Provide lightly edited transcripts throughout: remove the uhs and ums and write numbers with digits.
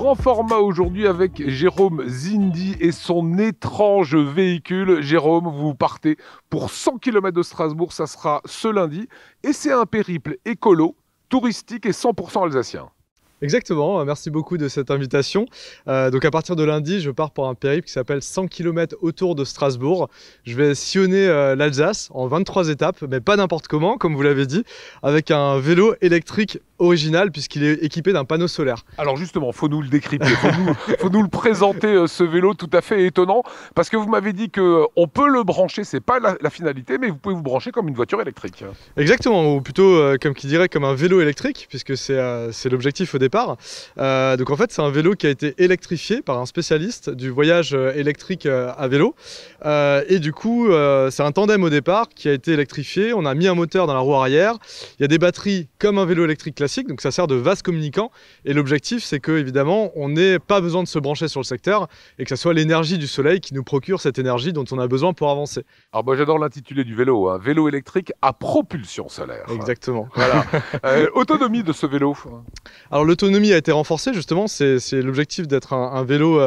grand format aujourd'hui avec Jérôme Zindi et son étrange véhicule. Jérôme, vous partez pour 100 km de Strasbourg, ça sera ce lundi. Et c'est un périple écolo, touristique et 100% alsacien. Exactement, merci beaucoup de cette invitation. Donc à partir de lundi, je pars pour un périple qui s'appelle 100 km autour de Strasbourg. Je vais sillonner l'Alsace en 23 étapes, mais pas n'importe comment, comme vous l'avez dit, avec un vélo électrique original puisqu'il est équipé d'un panneau solaire. Alors justement, faut nous le décrypter, faut nous le présenter, ce vélo tout à fait étonnant, parce que vous m'avez dit qu'on peut le brancher, c'est pas la finalité, mais vous pouvez vous brancher comme une voiture électrique. Exactement, ou plutôt comme qui dirait comme un vélo électrique, puisque c'est l'objectif au départ. Donc en fait c'est un vélo qui a été électrifié par un spécialiste du voyage électrique à vélo. Et du coup c'est un tandem au départ qui a été électrifié, on a mis un moteur dans la roue arrière, il y a des batteries comme un vélo électrique classique, donc ça sert de vase communicant. Et l'objectif c'est que évidemment on n'ait pas besoin de se brancher sur le secteur et que ce soit l'énergie du soleil qui nous procure cette énergie dont on a besoin pour avancer. Alors moi j'adore l'intitulé du vélo, hein, vélo électrique à propulsion solaire. Exactement. Voilà. Autonomie de ce vélo. Alors l'autonomie a été renforcée justement, c'est l'objectif d'être un vélo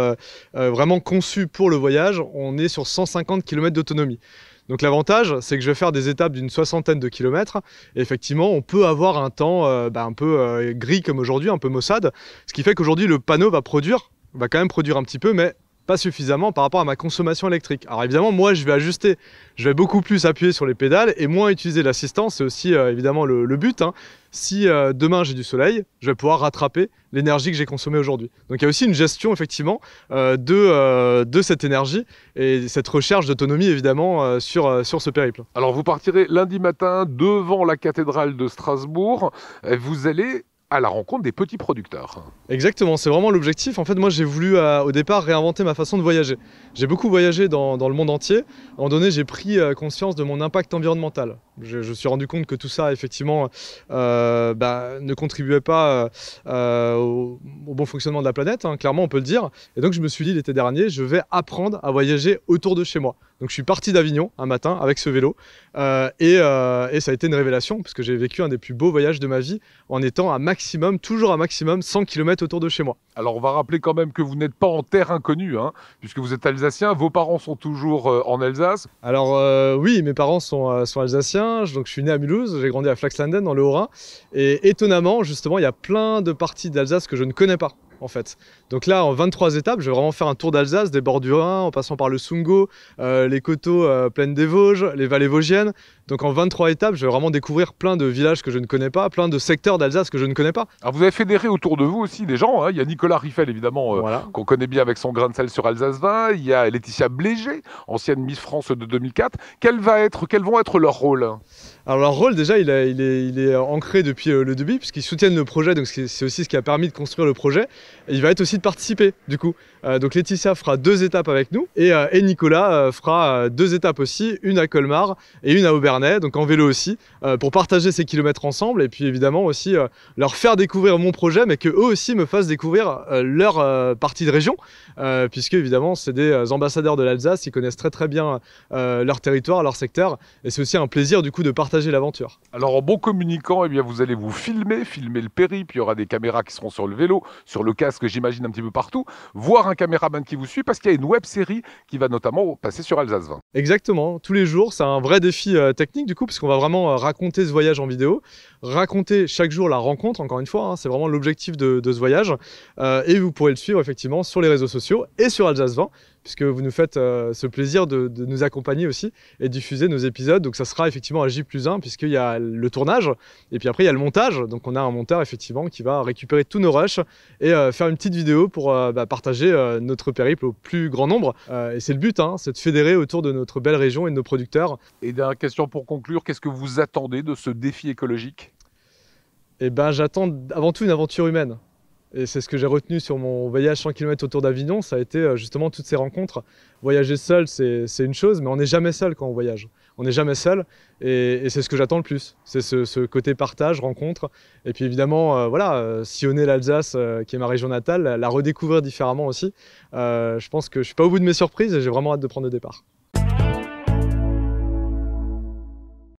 vraiment conçu pour le voyage. On est sur 150 km d'autonomie. Donc l'avantage, c'est que je vais faire des étapes d'une 60aine de kilomètres. Et effectivement, on peut avoir un temps un peu gris comme aujourd'hui, un peu maussade. Ce qui fait qu'aujourd'hui, le panneau va quand même produire un petit peu, mais pas suffisamment par rapport à ma consommation électrique. Alors évidemment, moi, je vais ajuster. Je vais beaucoup plus appuyer sur les pédales et moins utiliser l'assistance. C'est aussi évidemment le but, hein. Si demain j'ai du soleil, je vais pouvoir rattraper l'énergie que j'ai consommée aujourd'hui. Donc il y a aussi une gestion effectivement de cette énergie et cette recherche d'autonomie évidemment sur ce périple. Alors vous partirez lundi matin devant la cathédrale de Strasbourg. Vous allez à la rencontre des petits producteurs. Exactement, c'est vraiment l'objectif. En fait, moi, j'ai voulu au départ réinventer ma façon de voyager. J'ai beaucoup voyagé dans le monde entier. À un moment donné, j'ai pris conscience de mon impact environnemental. Je me suis rendu compte que tout ça, effectivement, ne contribuait pas au bon fonctionnement de la planète, hein, clairement, on peut le dire. Et donc, je me suis dit l'été dernier, je vais apprendre à voyager autour de chez moi. Donc, je suis parti d'Avignon un matin avec ce vélo. Et ça a été une révélation, parce que j'ai vécu un des plus beaux voyages de ma vie en étant toujours à maximum 100 km autour de chez moi. Alors on va rappeler quand même que vous n'êtes pas en terre inconnue, hein, puisque vous êtes alsacien, vos parents sont toujours en Alsace. Alors oui, mes parents sont alsaciens, donc je suis né à Mulhouse, j'ai grandi à Flaxlanden dans le Haut-Rhin, et étonnamment justement il y a plein de parties d'Alsace que je ne connais pas. En fait. Donc là, en 23 étapes, je vais vraiment faire un tour d'Alsace, des bords du Rhin, en passant par le Sungau, les coteaux plaines des Vosges, les vallées vosgiennes. Donc en 23 étapes, je vais vraiment découvrir plein de villages que je ne connais pas, plein de secteurs d'Alsace que je ne connais pas. Alors vous avez fédéré autour de vous aussi des gens, hein. Il y a Nicolas Riffel évidemment, Voilà. qu'on connaît bien avec son grain de sel sur Alsace 20. Il y a Laetitia Blégé, ancienne Miss France de 2004. Quels vont être leurs rôles ? Alors leur rôle déjà, il est ancré depuis le début, puisqu'ils soutiennent le projet, donc c'est aussi ce qui a permis de construire le projet. Et il va être aussi de participer du coup. Donc Laetitia fera 2 étapes avec nous et Nicolas fera 2 étapes aussi, une à Colmar et une à Obernai, donc en vélo aussi, pour partager ces kilomètres ensemble et puis évidemment aussi leur faire découvrir mon projet, mais qu'eux aussi me fassent découvrir leur partie de région, puisque évidemment c'est des ambassadeurs de l'Alsace, ils connaissent très bien leur territoire, leur secteur, et c'est aussi un plaisir du coup de partager l'aventure. Alors en bon communicant, eh bien, vous allez vous filmer le périple, il y aura des caméras qui seront sur le vélo, sur le casque j'imagine un petit peu partout, voir un caméraman qui vous suit parce qu'il y a une web série qui va notamment passer sur Alsace 20. Exactement, tous les jours, c'est un vrai défi technique du coup, parce qu'on va vraiment raconter ce voyage en vidéo, raconter chaque jour la rencontre, encore une fois, hein, c'est vraiment l'objectif de ce voyage, et vous pourrez le suivre effectivement sur les réseaux sociaux et sur Alsace 20, puisque vous nous faites ce plaisir de nous accompagner aussi et diffuser nos épisodes. Donc ça sera effectivement à J+1 puisqu'il y a le tournage et puis après il y a le montage. Donc on a un monteur effectivement qui va récupérer tous nos rushs et faire une petite vidéo pour partager notre périple au plus grand nombre. Et c'est le but, hein, c'est de fédérer autour de notre belle région et de nos producteurs. Et dernière question pour conclure, qu'est-ce que vous attendez de ce défi écologique ? Eh ben j'attends avant tout une aventure humaine. Et c'est ce que j'ai retenu sur mon voyage 100 km autour d'Avignon, ça a été justement toutes ces rencontres. Voyager seul, c'est une chose, mais on n'est jamais seul quand on voyage. On n'est jamais seul, et c'est ce que j'attends le plus. C'est ce côté partage, rencontre, et puis évidemment, sillonner l'Alsace, qui est ma région natale, la redécouvrir différemment aussi. Je pense que je ne suis pas au bout de mes surprises, et j'ai vraiment hâte de prendre le départ.